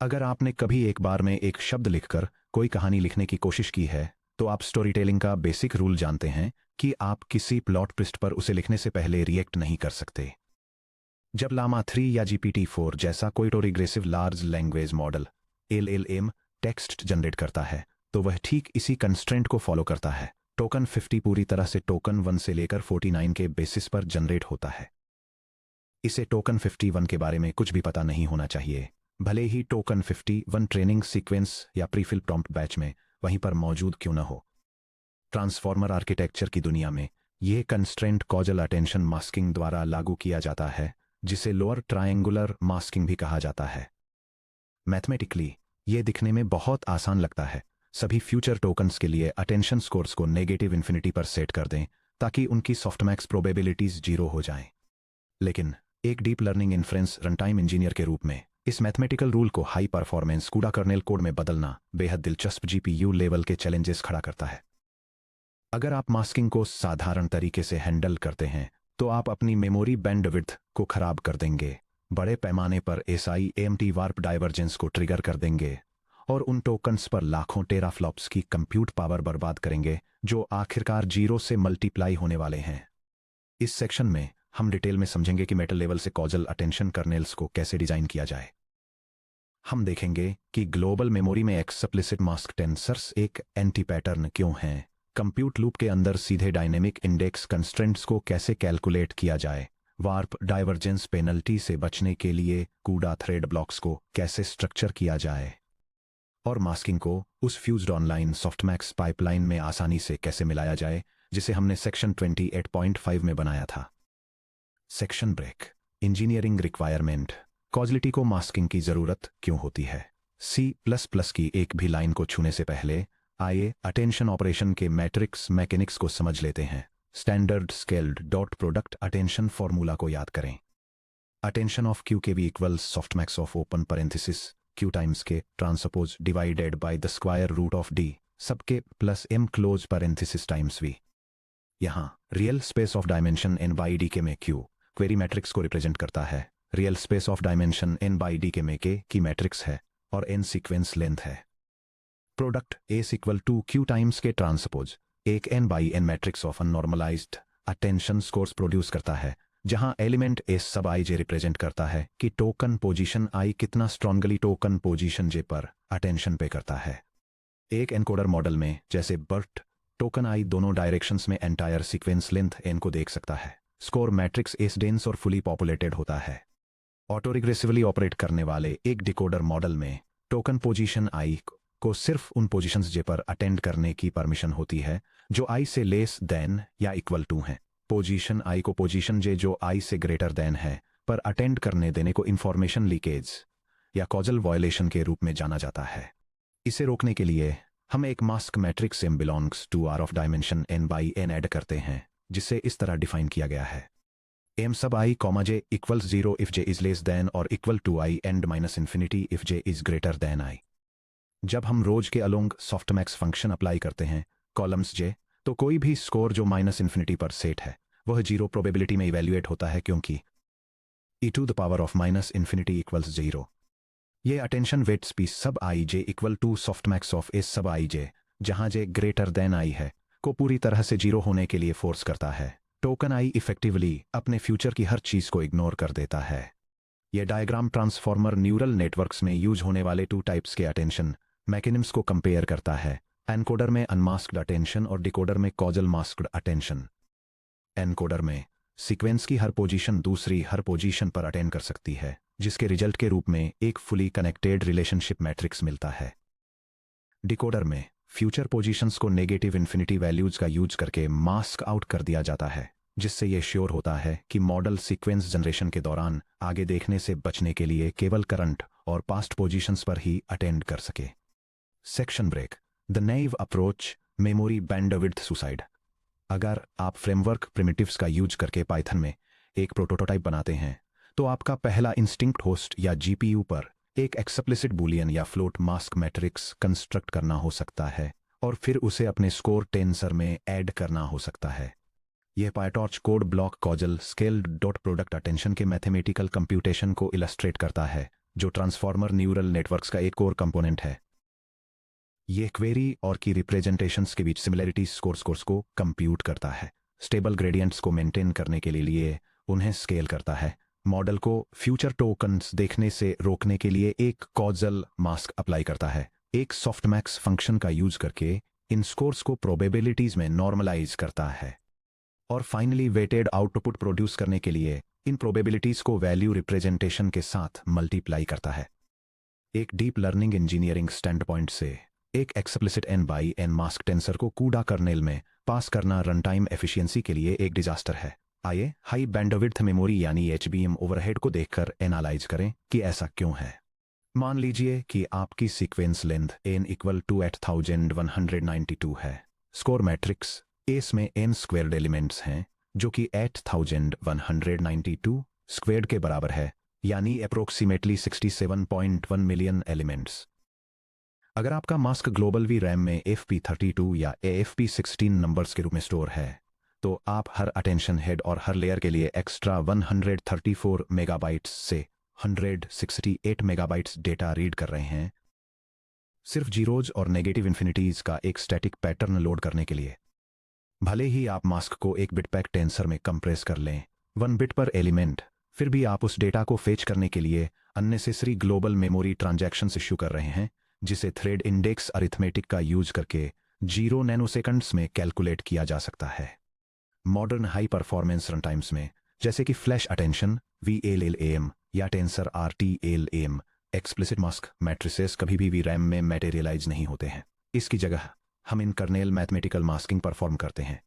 अगर आपने कभी एक बार में एक शब्द लिखकर कोई कहानी लिखने की कोशिश की है, तो आप स्टोरी टेलिंग का बेसिक रूल जानते हैं कि आप किसी प्लॉट ट्विस्ट पर उसे लिखने से पहले रिएक्ट नहीं कर सकते। जब लामा 3 या GPT-4 जैसा कोई autoregressive large language model LLM text generate करता है, तो वह ठीक इसी कंस्ट्रेंट को फॉलो करता है। टोकन 50 पूरी तरह से टोकन 1 से लेकर 49 के बेसिस पर जनरेट होता है। इसे टोकन 51 के बारे में कुछ भी पता नहीं होना चाहिए, भले ही टोकन 51 ट्रेनिंग सीक्वेंस या प्रीफिल प्रॉम्प्ट बैच में वहीं पर मौजूद क्यों न हो। ट्रांसफॉर्मर आर्किटेक्चर की दुनिया में यह कंस्ट्रेंट कॉजल अटेंशन मास्किंग द्वारा लागू किया जाता है, जिसे लोअर ट्रायंगुलर मास्किंग भी कहा जाता है। मैथमेटिकली यह दिखने में बहुत आसान लगता है। सभी फ्यूचर टोकन्स के लिए अटेंशन स्कोर्स को नेगेटिव इन्फिनिटी पर सेट कर दें ताकि उनकी सॉफ्टमैक्स प्रोबेबिलिटीज 0 हो जाएं। लेकिन एक deep learning inference runtime engineer के रूप में इस मैथमेटिकल रूल को हाई परफॉर्मेंस कूड़ा कर्नेल कोड में बदलना बेहद दिलचस्प GPU लेवल के चैलेंजेस खड़ा करता है। अगर आप मास्किंग को साधारण तरीके से हैंडल करते हैं, तो आप अपनी मेमोरी बैंडविड्थ को खराब कर देंगे, बड़े पैमाने पर SI/AMT वार्प डाइवर्जेंस को ट्रिगर कर देंगे और उन टोकन्स पर लाखों टेराफ्लॉप्स की कंप्यूट पावर बर्बाद करेंगे जो आखिरकार 0 से मल्टीप्लाई होने वाले हैं। इस सेक्शन में हम डिटेल में समझेंगे कि मेटल लेवल से कॉजल अटेंशन कर्नेल्स को कैसे डिजाइन किया जाए। हम देखेंगे कि ग्लोबल मेमोरी में एक्सप्लिसिट मास्क टेंसर्स एक एंटी पैटर्न क्यों हैं, कंप्यूट लूप के अंदर सीधे डायनेमिक इंडेक्स कंस्ट्रेंट्स को कैसे कैलकुलेट किया जाए, वार्प डाइवर्जेंस पेनल्टी से बचने के लिए कूड़ा थ्रेड ब्लॉक्स को कैसे स्ट्रक्चर किया जाए और मास्किंग को उस फ्यूज्ड ऑनलाइन सॉफ्टमैक्स पाइपलाइन में आसानी से कैसे मिलाया जाए जिसे हमने सेक्शन 28.5 में बनाया था। Section break. Engineering requirement. Causality को मास्किंग की जरूरत क्यों होती है। C++ की एक भी लाइन को छूने से पहले आइए अटेंशन ऑपरेशन के मैट्रिक्स मैकेनिक्स को समझ लेते हैं। Standard scaled dot product attention formula को याद करें। Attention of Q K V equals softmax of open parenthesis Q times K transpose divided by the square root of D sub k plus M close parenthesis times V। यहाँ real space of dimension n by d के में Q query matrix को represent करता है, real space of dimension n by d के में K की matrix है और n सीक्वेंस लेंथ है। Product A equal to Q times K transpose एक n by n matrix of unnormalized attention scores produce करता है, जहां element S sub ij represent करता है कि टोकन पोजीशन I कितना स्ट्रॉन्गली टोकन पोजीशन J पर अटेंशन पे करता है। एक एनकोडर मॉडल में जैसे BERT टोकन I दोनों डायरेक्शंस में एंटायर सीक्वेंस लेंथ n को देख सकता है। स्कोर मैट्रिक्स S डेंस और फुली पॉपुलेटेड होता है। ऑटो रिग्रेसिवली ऑपरेट करने वाले एक डिकोडर मॉडल में टोकन पोजीशन I को सिर्फ उन पोजीशंस J पर अटेंड करने की परमिशन होती है जो I से लेस देन या इक्वल टू हैं। पोजीशन I को पोजीशन J जो I से ग्रेटर देन है पर अटेंड करने देने को इंफॉर्मेशन लीकेज या कॉजल वायलेशन के रूप में जाना जाता है। इसे रोकने के लिए हम एक mask matrix M belongs to R of dimension n by n add करते हैं, जिसे इस तरह डिफाइन किया गया है। M sub I, J equals 0 if J is less than or equal to I and minus infinity if J is greater than I। जब हम रोज के अलोंग सॉफ्टमैक्स फंक्शन अप्लाई करते हैं कॉलम्स J, तो कोई भी स्कोर जो माइनस इन्फिनिटी पर सेट है वह 0 प्रोबेबिलिटी में इवैल्यूएट होता है, क्योंकि e to the power of minus infinity equals 0। ये attention weights P sub I J equal to softmax of S sub I J, जहां J ग्रेटर देन I है, को पूरी तरह से 0 होने के लिए फोर्स करता है। टोकन I इफेक्टिवली अपने फ्यूचर की हर चीज को इग्नोर कर देता है। यह डायग्राम ट्रांसफॉर्मर न्यूरल नेटवर्क्स में यूज होने वाले 2 टाइप्स के अटेंशन मैकेनिम्स को कंपेयर करता है। एनकोडर में अनमास्क्ड अटेंशन और डिकोडर में कॉजल मास्क्ड अटेंशन। एनकोडर में सीक्वेंस की हर पोजीशन दूसरी हर पोजीशन पर अटेंड कर सकती है, जिसके रिजल्ट के रूप में एक फुली कनेक्टेड रिलेशनशिप मैट्रिक्स मिलता है। डिकोडर में फ्यूचर पोजीशंस को नेगेटिव इन्फिनिटी वैल्यूज का यूज करके मास्क आउट कर दिया जाता है, जिससे यह श्योर होता है कि मॉडल सीक्वेंस जनरेशन के दौरान आगे देखने से बचने के लिए केवल करंट और पास्ट पोजीशंस पर ही अटेंड कर सके। Section break. The naive approach memory bandwidth suicide. अगर आप फ्रेमवर्क प्रिमिटिव्स का यूज करके पाइथन में एक प्रोटोटाइप बनाते हैं, तो आपका पहला इंस्टिंक्ट होस्ट या GPU पर एक एक्सप्लिसिट बूलियन या फ्लोट मास्क मैट्रिक्स कंस्ट्रक्ट करना हो सकता है और फिर उसे अपने स्कोर टेंसर में ऐड करना हो सकता है। यह PyTorch code block causal scaled dot product attention के मैथमेटिकल कंप्यूटेशन को इलस्ट्रेट करता है, जो ट्रांसफॉर्मर न्यूरल नेटवर्क्स का एक कोर कंपोनेंट है। यह क्वेरी और की रिप्रेजेंटेशंस के बीच सिमिलैरिटी स्कोर्स को कंप्यूट करता है, स्टेबल ग्रेडियंट्स को मेंटेन करने के लिए उन्हें स्केल करता है, मॉडल को फ्यूचर टोकन्स देखने से रोकने के लिए एक कॉजल मास्क अप्लाई करता है, एक सॉफ्टमैक्स फंक्शन का यूज करके इन स्कोर्स को प्रोबेबिलिटीज में नॉर्मलाइज करता है, और फाइनली वेटेड आउटपुट प्रोड्यूस करने के लिए इन प्रोबेबिलिटीज को वैल्यू रिप्रेजेंटेशन के साथ मल्टीप्लाई करता है। एक deep learning engineering stand point से एक explicit n by n mask tensor को कूडा कर्नेल में पास करना रन टाइम एफिशिएंसी के लिए एक डिजास्टर है। आइए हाई बैंडविड्थ मेमोरी यानी HBM ओवरहेड को देखकर एनालाइज करें कि ऐसा क्यों है। मान लीजिए कि आपकी sequence length n equal to 8192 है। स्कोर मैट्रिक्स एस में n स्क्वेयर्ड एलिमेंट्स हैं जो कि 8192 स्क्वेयर्ड के बराबर है, यानी अप्रोक्सीमेटली 67.1 मिलियन एलिमेंट्स। अगर आपका मास्क ग्लोबल वी रैम में FP32 या AFP16 नंबर्स के रूप में स्टोर है, तो आप हर अटेंशन हेड और हर लेयर के लिए एक्स्ट्रा 134 मेगाबाइट्स से 168 मेगाबाइट्स डेटा रीड कर रहे हैं, सिर्फ जीरोज और नेगेटिव इन्फिनिटीज का एक स्टैटिक पैटर्न लोड करने के लिए। भले ही आप मास्क को एक बिट पैक टेंसर में कंप्रेस कर लें 1 बिट पर एलिमेंट, फिर भी आप उस डेटा को फेच करने के लिए unnecessary global memory transactions issue कर रहे हैं, जिसे थ्रेड इंडेक्स अरिथमेटिक का यूज करके 0 नैनोसेकंड्स में कैलकुलेट किया जा सकता है। Modern high performance run times में जैसे कि फ्लैश अटेंशन VLLAM या tensor RTLAM, explicit mask matrices कभी भी VRAM में मैटेरियलाइज नहीं होते हैं। इसकी जगह हम in kernel mathematical masking perform करते हैं।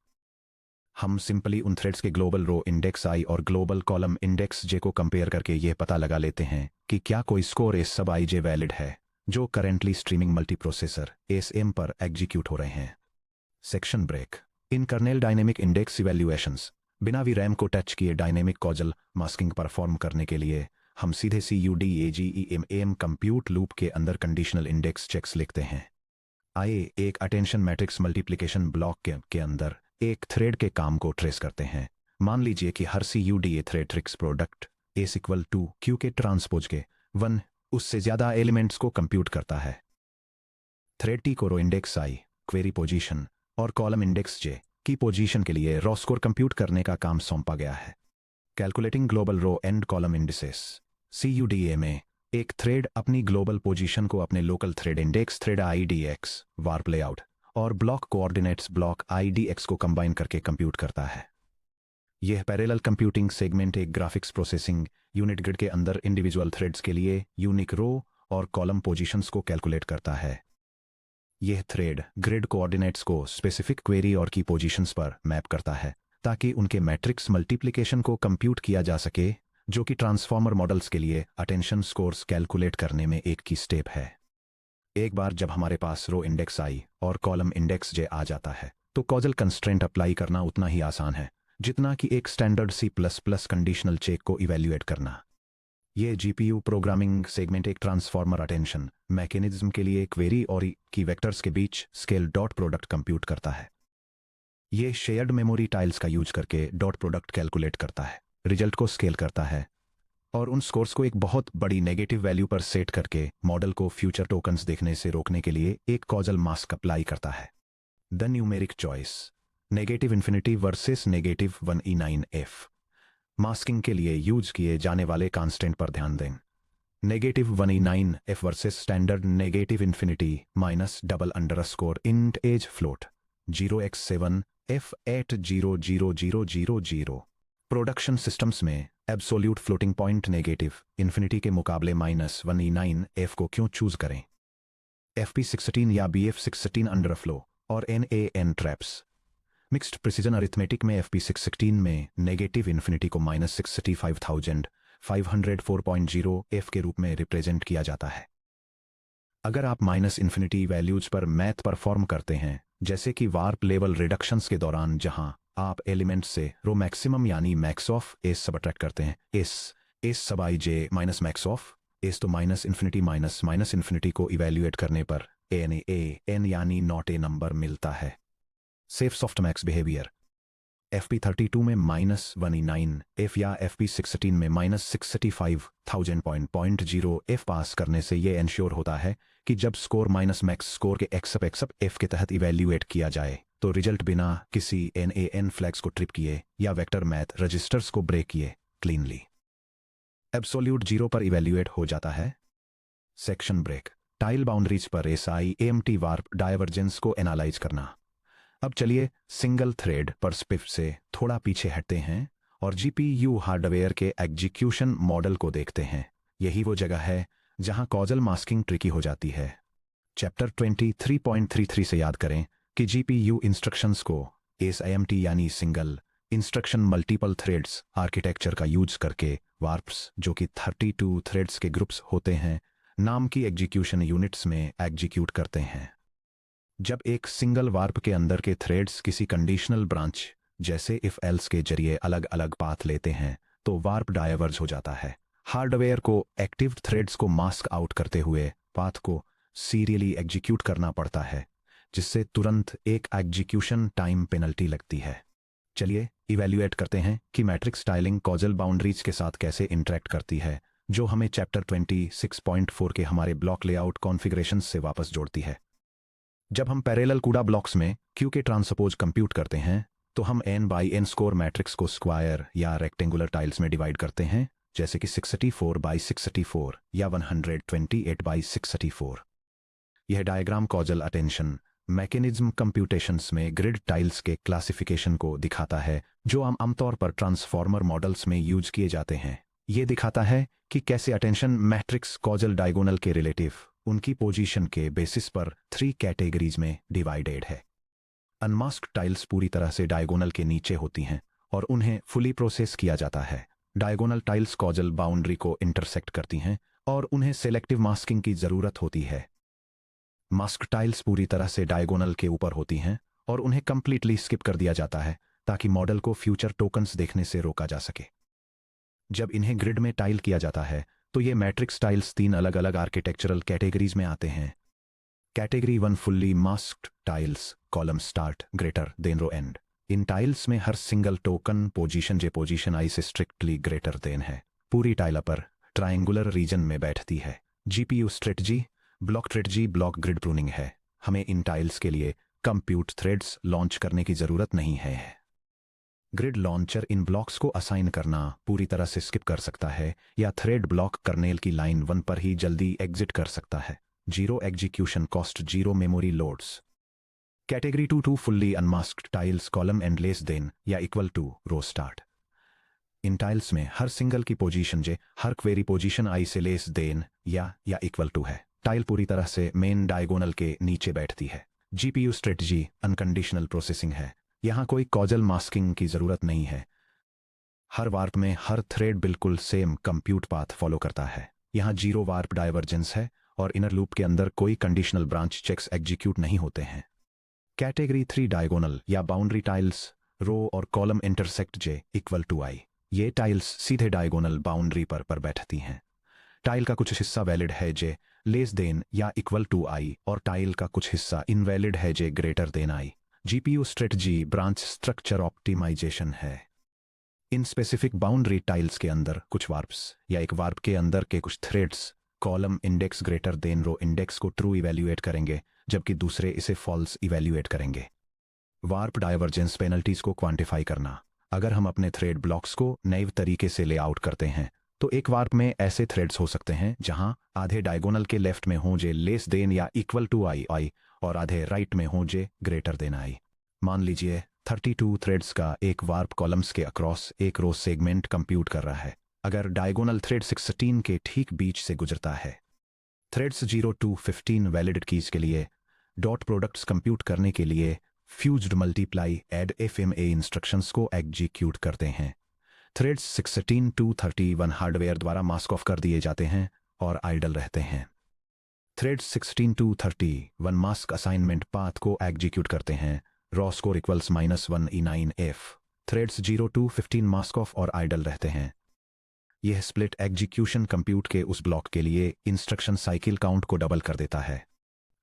हम सिंपली उन थ्रेड्स के ग्लोबल रो इंडेक्स I और ग्लोबल कॉलम इंडेक्स J को कंपेयर करके यह पता लगा लेते हैं कि क्या कोई score S sub IJ valid है जो करेंटली स्ट्रीमिंग मल्टीप्रोसेसर SM पर एग्जीक्यूट हो रहे हैं। Section break. In kernel dynamic index evaluations बिना VRAM को टच किए डायनेमिक कॉजल मास्किंग परफॉर्म करने के लिए हम सीधे CUDAGEMAM कंप्यूट लूप के अंदर कंडीशनल इंडेक्स चेक्स लिखते हैं। आइए एक अटेंशन मैट्रिक्स मल्टीप्लिकेशन ब्लॉक के अंदर एक थ्रेड के काम को ट्रेस करते हैं। मान लीजिए कि हर CUDA थ्रेड्रिक्स product S equal to Q K transpose के 1 उससे ज्यादा एलिमेंट्स को कंप्यूट करता है। थ्रेड T को रो इंडेक्स I, क्वेरी पोजीशन और कॉलम इंडेक्स J की पोजीशन के लिए रॉ स्कोर कंप्यूट करने का काम सौंपा गया है। Calculating global row and column indices. CUDA में एक थ्रेड अपनी ग्लोबल पोजीशन को अपने local thread index thread IDX, warp layout और ब्लॉक कोऑर्डिनेट्स ब्लॉक IDX को कंबाइन करके कंप्यूट करता है। यह पैरेलल कंप्यूटिंग सेगमेंट एक ग्राफिक्स प्रोसेसिंग यूनिट ग्रिड के अंदर इंडिविजुअल थ्रेड्स के लिए यूनिक रो और कॉलम पोजीशंस को कैलकुलेट करता है। यह थ्रेड ग्रिड कोऑर्डिनेट्स को स्पेसिफिक क्वेरी और की पोजीशंस पर मैप करता है ताकि उनके मैट्रिक्स मल्टीप्लिकेशन को कंप्यूट किया जा सके, जो कि ट्रांसफॉर्मर मॉडल्स के लिए अटेंशन स्कोर्स कैलकुलेट करने में एक की स्टेप है। एक बार जब हमारे पास रो इंडेक्स I और कॉलम इंडेक्स J आ जाता है, तो कॉजल कंस्ट्रेंट अप्लाई करना उतना ही आसान है जितना कि एक स्टैंडर्ड C++ कंडीशनल चेक को इवैल्यूएट करना। यह GPU प्रोग्रामिंग सेगमेंट एक ट्रांसफॉर्मर अटेंशन मैकेनिज्म के लिए क्वेरी और की वेक्टर्स के बीच स्केल डॉट प्रोडक्ट कंप्यूट करता है। यह शेयर्ड मेमोरी टाइल्स का यूज करके डॉट प्रोडक्ट कैलकुलेट करता है, रिजल्ट को स्केल करता है और उन स्कोर्स को एक बहुत बड़ी नेगेटिव वैल्यू पर सेट करके मॉडल को फ्यूचर टोकन्स देखने से रोकने के लिए एक कॉजल मास्क अप्लाई करता है। The numeric choice. Negative infinity versus negative 1E9F। Masking के लिए यूज किए जाने वाले कांस्टेंट पर ध्यान दें। Negative 1E9F versus standard negative infinity minus double underscore int as float 0x7 F8000000। Production systems में absolute floating point negative infinity के मुकाबले माइनस 1E9F को क्यों चूज करें? FP16 या BF16 अंडरफ्लो और NAN traps. Mixed precision arithmetic में FP16 में नेगेटिव इन्फिनिटी को माइनस 65504.0 F के रूप में रिप्रेजेंट किया जाता है। अगर आप माइनस इन्फिनिटी वैल्यूज पर मैथ परफॉर्म करते हैं, जैसे कि वार्प लेवल रिडक्शंस के दौरान जहां आप एलिमेंट से रो मैक्सिमम यानी मैक्स ऑफ एस सबट्रैक्ट करते हैं, एस सब IJ minus max of S, तो माइनस इन्फिनिटी को इवैल्यूएट करने पर NAN यानी नॉट ए नंबर मिलता है। Safe softmax behaviour. FP32 में -1E9F या FP16 में -65,000.0 F करने से ये इंश्योर होता है कि जब स्कोर माइनस मैक्स स्कोर के एक्सअप F के तहत इवेल्युएट किया जाए तो रिजल्ट बिना किसी NaN फ्लैग्स को ट्रिप किए या वेक्टर मैथ रजिस्टर्स को ब्रेक किए क्लीनली एब्सोल्यूट 0 पर इवेल्युएट हो जाता है। सेक्शन ब्रेक टाइल बाउंड्रीज पर SI AMT वार्प डायवर्जेंस को एनालाइज करना। अब चलिए सिंगल थ्रेड पर्सपेक्टिव से थोड़ा पीछे हटते हैं और GPU हार्डवेयर के एग्जीक्यूशन मॉडल को देखते हैं। यही वो जगह है जहां कॉजल मास्किंग ट्रिकी हो जाती है। चैप्टर 23.33 से याद करें कि GPU इंस्ट्रक्शंस को SIMT यानी single instruction multiple threads architecture का यूज करके वार्प्स जो कि 32 थ्रेड्स के ग्रुप्स होते हैं नाम की एग्जीक्यूशन यूनिट्स में एग्जीक्यूट करते हैं। जब एक सिंगल वार्प के अंदर के थ्रेड्स किसी कंडीशनल ब्रांच जैसे इफ एल्स के जरिए अलग अलग पाथ लेते हैं तो वार्प डायवर्ज हो जाता है। हार्डवेयर को एक्टिव थ्रेड्स को मास्क आउट करते हुए पाथ को सीरियली एग्जीक्यूट करना पड़ता है जिससे तुरंत एक एग्जीक्यूशन टाइम पेनल्टी लगती है। चलिए इवैल्यूएट करते हैं कि मैट्रिक्स टाइलिंग कॉजल बाउंड्रीज के साथ कैसे इंटरेक्ट करती है जो हमें चैप्टर 26.4 के हमारे ब्लॉक लेआउट कॉन्फ़िगरेशंस से वापस जोड़ती है। जब हम पैरेलल कूड़ा ब्लॉक्स में Q के ट्रांसपोज कंप्यूट करते हैं तो हम n/n स्कोर मैट्रिक्स को स्क्वायर या रेक्टेंगुलर टाइल्स में डिवाइड करते हैं जैसे कि 64/64 या 128/634। यह diagram causal attention mechanism computations में ग्रिड टाइल्स के क्लासिफिकेशन को दिखाता है जो आमतौर पर ट्रांसफॉर्मर मॉडल्स में यूज किए जाते हैं। यह दिखाता है कि कैसे अटेंशन मैट्रिक्स कॉजल डायगोनल के रिलेटिव उनकी पोजीशन के बेसिस पर 3 कैटेगरीज में डिवाइडेड है। अनमास्क्ड टाइल्स पूरी तरह से डायगोनल के नीचे होती हैं और उन्हें फुली प्रोसेस किया जाता है। डायगोनल टाइल्स कॉजल बाउंड्री को इंटरसेक्ट करती हैं और उन्हें सेलेक्टिव मास्किंग की जरूरत होती है। मास्क टाइल्स पूरी तरह से डायगोनल के ऊपर होती हैं और उन्हें कंप्लीटली स्किप कर दिया जाता है ताकि मॉडल को फ्यूचर टोकन्स देखने से रोका जा सके। जब इन्हें ग्रिड में टाइल किया जाता है तो ये मैट्रिक्स टाइल्स 3 अलग अलग आर्किटेक्चरल कैटेगरीज में आते हैं। Category 1 fully masked tiles column start greater than row end. इन टाइल्स में हर सिंगल टोकन पोजीशन I से स्ट्रिक्टली ग्रेटर देन है। पूरी टाइल अपर ट्रायंगुलर रीजन में बैठती है। GPU strategy block strategy block grid pruning है। हमें इन टाइल्स के लिए कंप्यूट थ्रेड्स लॉन्च करने की जरूरत नहीं है। ग्रिड लॉन्चर इन ब्लॉक्स को असाइन करना पूरी तरह से स्किप कर सकता है या थ्रेड ब्लॉक कर्नेल की लाइन 1 पर ही जल्दी एग्जिट कर सकता है। 0 execution cost 0 memory loads. Category 2 fully unmasked tiles column and less than या इक्वल टू रो स्टार्ट। इन टाइल्स में हर सिंगल की पोजीशन हर क्वेरी पोजीशन I से लेस देन या इक्वल टू है। टाइल पूरी तरह से मेन डायगोनल के नीचे बैठती है। GPU स्ट्रेटजी अनकंडीशनल प्रोसेसिंग है। यहां कोई कॉजल मास्किंग की जरूरत नहीं है। हर वार्प में हर थ्रेड बिल्कुल सेम कंप्यूट पाथ फॉलो करता है। यहां 0 वार्प डायवर्जेंस है और इनर लूप के अंदर कोई कंडीशनल ब्रांच चेक्स एग्जीक्यूट नहीं होते हैं। कैटेगरी 3 डायगोनल या बाउंड्री टाइल्स रो और column intersect equal to I। ये टाइल्स सीधे डायगोनल बाउंड्री पर बैठती हैं। टाइल का कुछ हिस्सा वैलिड है लेस देन या इक्वल टू I और टाइल का कुछ हिस्सा इनवैलिड है greater than I। GPU strategy branch structure optimization है। इन स्पेसिफिक बाउंड्री टाइल्स के अंदर कुछ वार्प्स या एक वार्प के अंदर के कुछ threads column index greater than row index को ट्रू इवैल्यूएट करेंगे जबकि दूसरे इसे फॉल्स इवैल्यूएट करेंगे। वार्प डायवर्जेंस पेनल्टीज को क्वांटिफाई करना। अगर हम अपने थ्रेड ब्लॉक्स को नए तरीके से लेआउट करते हैं तो एक वार्प में ऐसे थ्रेड्स हो सकते हैं जहां आधे डायगोनल के लेफ्ट में हों लेस देन या इक्वल टू I और आधे राइट में हों ग्रेटर देन I। मान लीजिए 32 थ्रेड्स का एक वार्प कॉलम्स के अक्रॉस एक रो सेगमेंट कंप्यूट कर रहा है। अगर डायगोनल थ्रेड 16 के ठीक बीच से गुजरता है। थ्रेड्स 0 to 15 वैलिड कीज के लिए डॉट प्रोडक्ट्स कंप्यूट करने के लिए fused multiply add FMA instructions को एग्जीक्यूट करते हैं। थ्रेड्स 16 to 31 हार्डवेयर द्वारा मास्क ऑफ कर दिए जाते हैं और आइडल रहते हैं। Threads 16 to 31 mask assignment path को एग्जीक्यूट करते हैं। Raw score equals -1E9F। Threads 0 to 15 mask off और आइडल रहते हैं। यह स्प्लिट एग्जीक्यूशन कंप्यूट के उस ब्लॉक के लिए इंस्ट्रक्शन साइकिल काउंट को डबल कर देता है।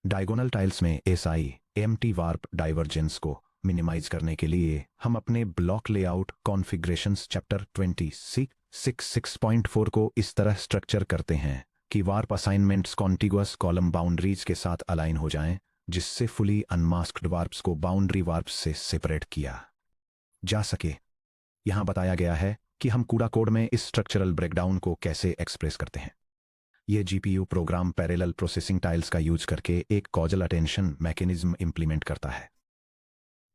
डायगोनल टाइल्स में SI AMT वार्प डाइवर्जेंस को मिनिमाइज करने के लिए हम अपने ब्लॉक लेआउट कॉन्फ़िगरेशंस चैप्टर 26.4 को इस तरह स्ट्रक्चर करते हैं कि warp assignments contiguous column boundaries के साथ अलाइन हो जाएं, जिससे फुली अनमास्क्ड वार्प्स को बाउंड्री वार्प्स से सेपरेट किया जा सके। यहां बताया गया है कि हम कूड़ा कोड में इस स्ट्रक्चरल ब्रेकडाउन को कैसे एक्सप्रेस करते हैं। ये GPU program parallel processing tiles का यूज करके एक कॉजल अटेंशन मैकेनिज्म इंप्लीमेंट करता है।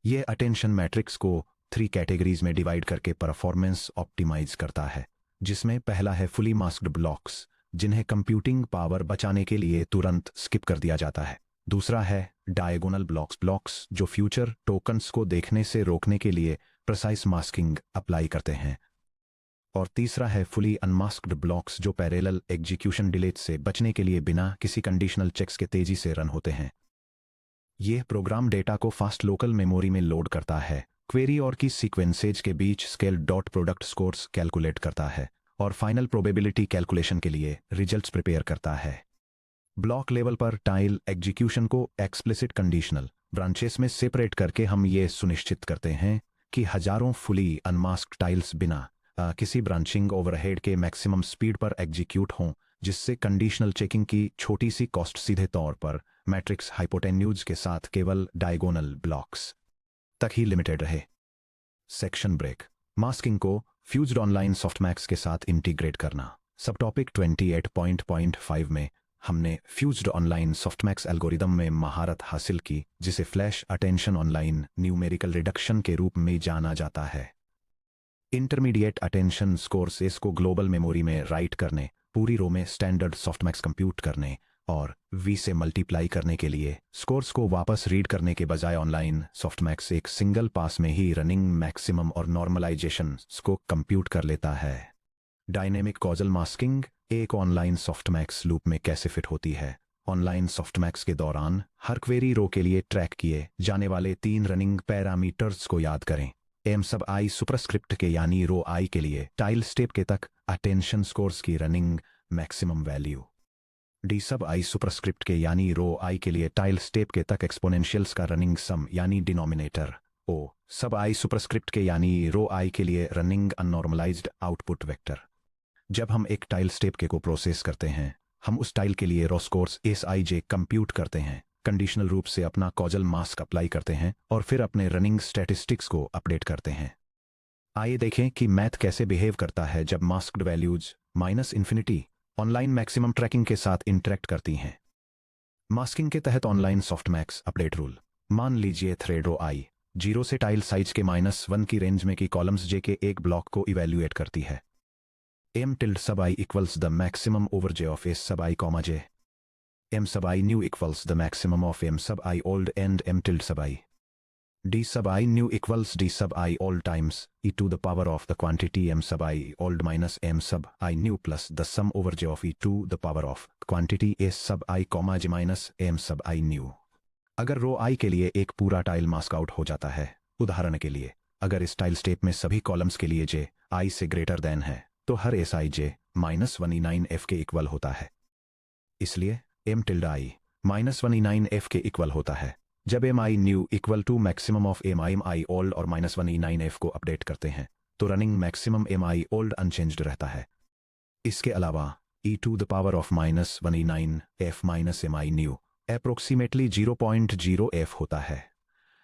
ये अटेंशन मैट्रिक्स को 3 कैटेगरीज में डिवाइड करके परफॉर्मेंस ऑप्टिमाइज करता है, जिसमें पहला है फुली मास्क्ड ब्लॉक्स, जिन्हें कंप्यूटिंग पावर बचाने के लिए तुरंत स्किप कर दिया जाता है। दूसरा है डायगोनल ब्लॉक्स जो फ्यूचर टोकन्स को देखने से रोकने के लिए प्रिसाइज मास्किंग अप्लाई करते हैं। और तीसरा है फुली अनमास्क्ड ब्लॉक्स जो पैरेलल एग्जीक्यूशन डिलेज से बचने के लिए बिना किसी कंडीशनल चेक्स के तेजी से रन होते हैं। यह प्रोग्राम डेटा को फास्ट लोकल मेमोरी में लोड करता है, क्वेरी और की सीक्वेंसेज के बीच scale dot product scores calculate करता है और फाइनल प्रोबेबिलिटी कैलकुलेशन के लिए रिजल्ट्स प्रिपेयर करता है। ब्लॉक लेवल पर टाइल एग्जीक्यूशन को एक्सप्लिसिट कंडीशनल ब्रांचेस में सेपरेट करके हम ये सुनिश्चित करते हैं कि हजारों फुली अनमास्क्ड टाइल्स बिना किसी ब्रांचिंग ओवरहेड के मैक्सिमम स्पीड पर एग्जीक्यूट हों, जिससे कंडीशनल चेकिंग की छोटी सी कॉस्ट सीधे तौर पर मैट्रिक्स हाइपोटेन्यूज के साथ केवल डायगोनल ब्लॉक्स तक ही लिमिटेड रहे। Section break. मास्किंग को फ्यूज्ड ऑनलाइन सॉफ्टमैक्स के साथ इंटीग्रेट करना। सब टॉपिक 28.5 में हमने फ्यूज्ड ऑनलाइन सॉफ्टमैक्स एल्गोरिदम में महारत हासिल की, जिसे flash attention online numerical reduction के रूप में जाना जाता है। इंटरमीडिएट अटेंशन स्कोर्सेस को ग्लोबल मेमोरी में राइट करने, पूरी रो में स्टैंडर्ड सॉफ्टमैक्स कंप्यूट करने और वी से मल्टीप्लाई करने के लिए स्कोर्स को वापस रीड करने के बजाय ऑनलाइन सॉफ्टमैक्स एक सिंगल पास में ही रनिंग मैक्सिमम और नॉर्मलाइजेशन को कंप्यूट कर लेता है। डायनेमिक कॉजल मास्किंग एक ऑनलाइन सॉफ्टमैक्स लूप में कैसे फिट होती है। ऑनलाइन सॉफ्टमैक्स के दौरान हर क्वेरी रो के लिए ट्रैक किए जाने वाले 3 रनिंग पैरामीटर्स को याद करें। एम सब आई सुपरस्क्रिप्ट के यानी रो आई के लिए टाइल स्टेप के तक अटेंशन स्कोर्स की रनिंग मैक्सिमम वैल्यू, डी सब आई सुपरस्क्रिप्ट के यानी रो आई के लिए टाइल स्टेप के तक एक्सपोनेंशियल्स का रनिंग सम यानी डिनोमिनेटर, ओ सब आई सुपरस्क्रिप्ट के यानी रो आई के लिए रनिंग अननॉर्मलाइज्ड आउटपुट वेक्टर। जब हम एक टाइल स्टेप के को प्रोसेस करते हैं, हम उस टाइल के लिए raw scores S I J compute करते हैं, कंडीशनल रूप से अपना कॉजल मास्क अप्लाई करते हैं और फिर अपने रनिंग स्टैटिस्टिक्स को अपडेट करते हैं। आइए देखें कि मैथ कैसे बिहेव करता है जब masked values -infinity online maximum tracking के साथ इंटरेक्ट करती हैं। मास्किंग के तहत ऑनलाइन सॉफ्टमैक्स अपडेट रूल। मान लीजिए थ्रेड रो आई 0 से टाइल साइज के -1 की रेंज में की कॉलम्स जे के एक ब्लॉक को इवेल्युएट करती है। M tilde sub I equals the maximum over J of S sub I comma J. M sub I new equals the maximum of M sub I old and M tilde sub I. D sub I new equals D sub I old times e to the power of the quantity M sub I old minus M sub I new plus the sum over J of e to the power of quantity S sub I comma J minus M sub I new. अगर रो I के लिए एक पूरा tile mask out हो जाता है, उदाहरण के लिए अगर इस टाइल स्टेप में सभी कॉलम्स के लिए J I से ग्रेटर देन है, तो her S I J -1E9F के इक्वल होता है। इसलिए M tilde I -1E9F के इक्वल होता है। जब M I new equal to maximum of M I old और -1E9F को अपडेट करते हैं, तो running maximum M I old unchanged रहता है। इसके अलावा e to the power of -1E9F -M I new approximately 0.0F होता है।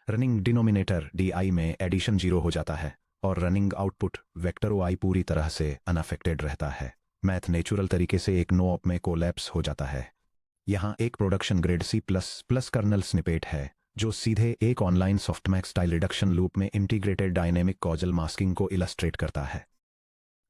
रनिंग डिनोमिनेटर DI में एडिशन 0 हो जाता है और रनिंग आउटपुट वेक्टर OI पूरी तरह से अनअफेक्टेड रहता है। मैथ नेचुरल तरीके से एक नो ऑप में कोलैप्स हो जाता है। यहाँ एक production grade C++ kernel snippet है जो सीधे एक online softmax tile reduction loop में इंटीग्रेटेड डायनेमिक कॉजल मास्किंग को इलस्ट्रेट करता है।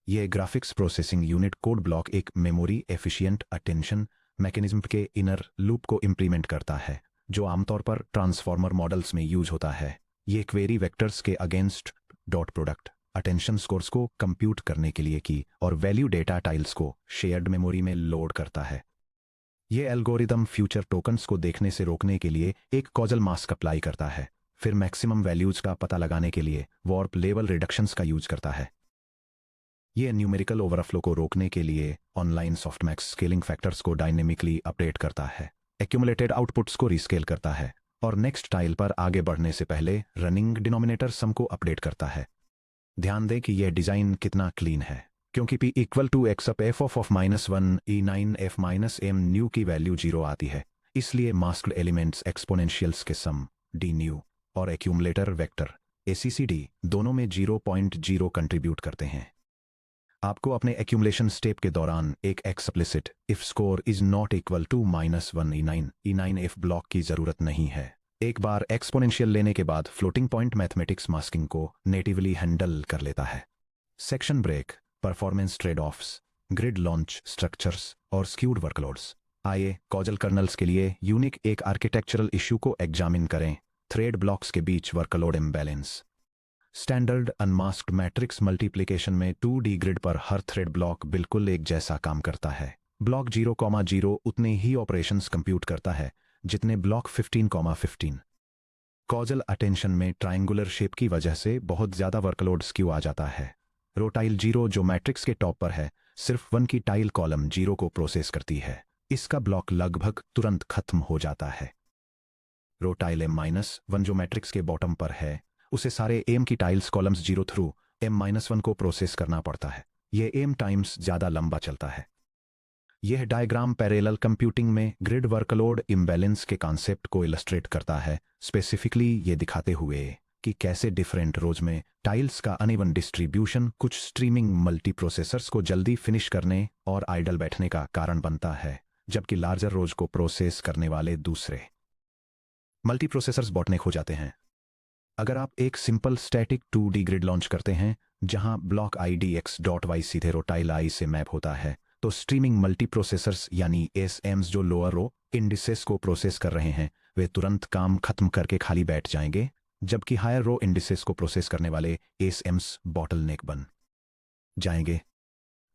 यह graphics processing unit code block एक मेमोरी एफिशिएंट अटेंशन मैकेनिज्म के इनर लूप को इंप्लीमेंट करता है, जो आमतौर पर ट्रांसफॉर्मर मॉडल्स में यूज होता है। यह क्वेरी वेक्टर्स के against dot product attention scores को कंप्यूट करने के लिए की और वैल्यू डेटा टाइल्स को शेयर्ड मेमोरी में लोड करता है। यह एल्गोरिदम फ्यूचर टोकन्स को देखने से रोकने के लिए एक कॉजल मास्क अप्लाई करता है, फिर मैक्सिमम वैल्यूज का पता लगाने के लिए वार्प लेवल रिडक्शंस का यूज करता है। यह न्यूमेरिकल ओवरफ्लो को रोकने के लिए ऑनलाइन सॉफ्टमैक्स स्केलिंग फैक्टर्स को डायनेमिकली अपडेट करता है, एक्यूमुलेटेड आउटपुट्स को रीस्केल करता है और नेक्स्ट टाइल पर आगे बढ़ने से पहले रनिंग डिनोमिनेटर सम को अपडेट करता है। ध्यान दें कि यह डिजाइन कितना क्लीन है, क्योंकि p equal to exp f of -1 e9 f -m new की वैल्यू 0 आती है, इसलिए मास्क्ड एलिमेंट्स एक्सपोनेंशियल्स के सम d न्यू और एक्यूमुलेटर वेक्टर ACCD दोनों में 0.0 कंट्रीब्यूट करते हैं। आपको अपने एक्यूमुलेशन स्टेप के दौरान एक explicit if score is not equal to -1 e9 f block की जरूरत नहीं है। एक बार एक्सपोनेंशियल लेने के बाद फ्लोटिंग पॉइंट मैथमेटिक्स मास्किंग को नेटिवली हैंडल कर लेता है। Section break, performance trade offs, grid launch structures और स्क्यूड वर्कलोड्स। आइए कॉजल कर्नल्स के लिए यूनिक एक आर्किटेक्चरल इश्यू को एग्जामिन करें, थ्रेड ब्लॉक्स के बीच workload imbalance. Standard unmasked matrix multiplication में 2D ग्रिड पर हर थ्रेड ब्लॉक बिल्कुल एक जैसा काम करता है। ब्लॉक 0,0 उतने ही ऑपरेशंस कंप्यूट करता है जितने ब्लॉक 15,15। कॉजल अटेंशन में ट्रायंगुलर शेप की वजह से बहुत ज्यादा वर्कलोड स्क्यू आ जाता है। रो टाइल 0 जो मैट्रिक्स के टॉप पर है, सिर्फ 1 की टाइल कॉलम 0 को प्रोसेस करती है। इसका ब्लॉक लगभग तुरंत खत्म हो जाता है। रो टाइल m-1 जो मैट्रिक्स के बॉटम पर है, उसे सारे m की टाइल्स कॉलम्स 0 थ्रू m-1 को प्रोसेस करना पड़ता है। यह m टाइम्स ज्यादा लंबा चलता है। यह डायग्राम पैरेलल कंप्यूटिंग में ग्रिड वर्कलोड इम्बैलेंस के कॉन्सेप्ट को इलस्ट्रेट करता है, स्पेसिफिकली ये दिखाते हुए कि कैसे डिफरेंट रोज में टाइल्स का अनइवन डिस्ट्रीब्यूशन कुछ स्ट्रीमिंग मल्टीप्रोसेसर्स को जल्दी फिनिश करने और आइडल बैठने का कारण बनता है, जबकि लार्जर रोज को प्रोसेस करने वाले दूसरे मल्टीप्रोसेसर्स बॉटलनेक हो जाते हैं। अगर आप एक simple static 2D grid launch करते हैं जहां ब्लॉक IDX.Y सीधे रो टाइल I से मैप होता है, तो स्ट्रीमिंग मल्टीप्रोसेसर्स यानी SMs जो लोअर रो इंडिसेस को प्रोसेस कर रहे हैं, वे तुरंत काम खत्म करके खाली बैठ जाएंगे, जबकि हायर रो इंडिसेस को प्रोसेस करने वाले SMs बॉटलनेक बन जाएंगे।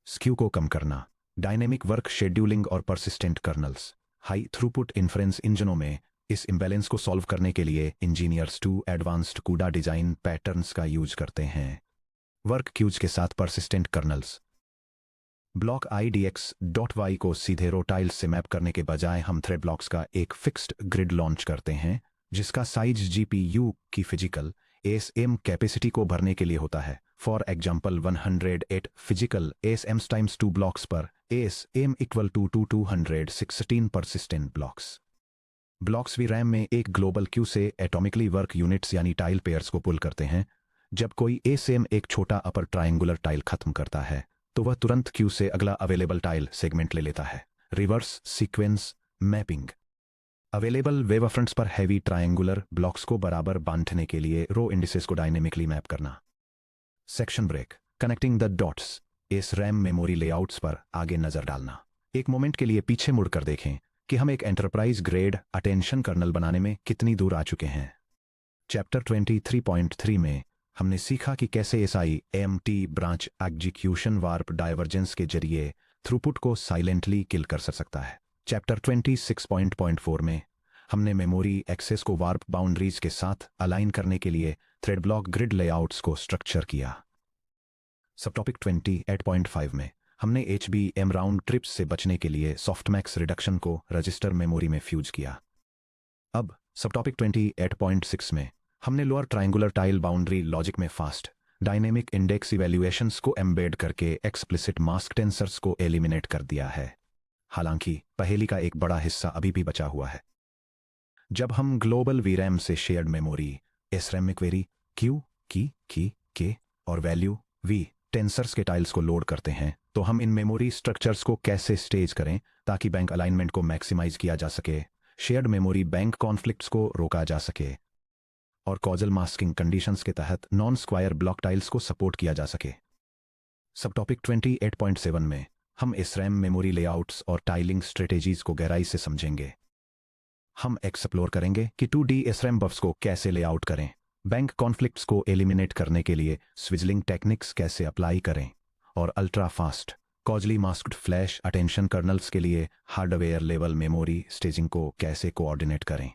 स्क्यू को कम करना, डायनेमिक वर्क शेड्यूलिंग और persistent colonel's. High throughput inference इंजनों में इस इम्बैलेंस को सॉल्व करने के लिए इंजीनियर्स 2 एडवांस्ड कूडा डिजाइन पैटर्न्स का यूज करते हैं। वर्क क्यूज के साथ परसिस्टेंट कर्नल्स। ब्लॉक IDX.Y को सीधे रो टाइल्स से मैप करने के बजाय हम थ्रेड ब्लॉक्स का एक फिक्स्ड ग्रिड लॉन्च करते हैं, जिसका साइज GPU की फिजिकल ASM कैपेसिटी को भरने के लिए होता है। For example 108 physical ASMs times 2 blocks पर ASM equal to 216 persistent blocks. Blocks VRAM में एक ग्लोबल क्यू से एटॉमिकली वर्क यूनिट्स यानी टाइल पेयर्स को पुल करते हैं। जब कोई ASM एक छोटा अपर ट्रायंगुलर टाइल खत्म करता है, तो वह तुरंत क्यू से अगला अवेलेबल टाइल सेगमेंट ले लेता है। Reverse sequence mapping. Available wavefronts पर हैवी ट्रायंगुलर ब्लॉक्स को बराबर बांटने के लिए रो इंडिसेस को डायनेमिकली मैप करना। Section break, connecting the dots. SRAM memory layouts पर आगे नजर डालना। एक मोमेंट के लिए पीछे मुड़कर देखें कि हम एक एंटरप्राइज ग्रेड अटेंशन कर्नल बनाने में कितनी दूर आ चुके हैं। चैप्टर 23.3 में हमने सीखा कि कैसे SIMT branch execution warp divergence के जरिए थ्रूपुट को साइलेंटली किल कर सकता है। चैप्टर 26.4 में हमने मेमोरी एक्सेस को वार्प बाउंड्रीज के साथ अलाइन करने के लिए थ्रेड ब्लॉक ग्रिड लेआउट्स को स्ट्रक्चर किया। सब टॉपिक 28.5 में हमने HBM राउंड ट्रिप्स से बचने के लिए सॉफ्टमैक्स रिडक्शन को रजिस्टर मेमोरी में फ्यूज किया। अब सब टॉपिक 28.6 में हमने lower triangular tile boundary logic में फास्ट डायनेमिक इंडेक्स इवैल्यूएशंस को एम्बेड करके एक्सप्लिसिट मास्क टेंसर्स को एलिमिनेट कर दिया है। हालांकि पहेली का एक बड़ा हिस्सा अभी भी बचा हुआ है। जब हम ग्लोबल VRAM से शेयर्ड मेमोरी SRAM में क्वेरी Q की K और वैल्यू V टेंसर्स के टाइल्स को लोड करते हैं, तो हम इन मेमोरी स्ट्रक्चर्स को कैसे स्टेज करें ताकि बैंक अलाइनमेंट को मैक्सिमाइज किया जा सके, शेयर्ड मेमोरी बैंक कॉन्फ्लिक्ट्स को रोका जा सके और कॉजल मास्किंग कंडीशंस के तहत नॉन स्क्वायर ब्लॉक टाइल्स को सपोर्ट किया जा सके। सब टॉपिक 28.7 में हम SRAM मेमोरी लेआउट्स और टाइलिंग स्ट्रेटेजीज को गहराई से समझेंगे। हम एक्सप्लोर करेंगे कि 2D SRAM बफ्स को कैसे लेआउट करें, बैंक कॉन्फ्लिक्ट्स को एलिमिनेट करने के लिए स्विजलिंग टेक्निक्स कैसे अप्लाई करें और ultra fast causally masked flash attention kernels के लिए हार्डवेयर लेवल मेमोरी स्टेजिंग को कैसे कोऑर्डिनेट करें।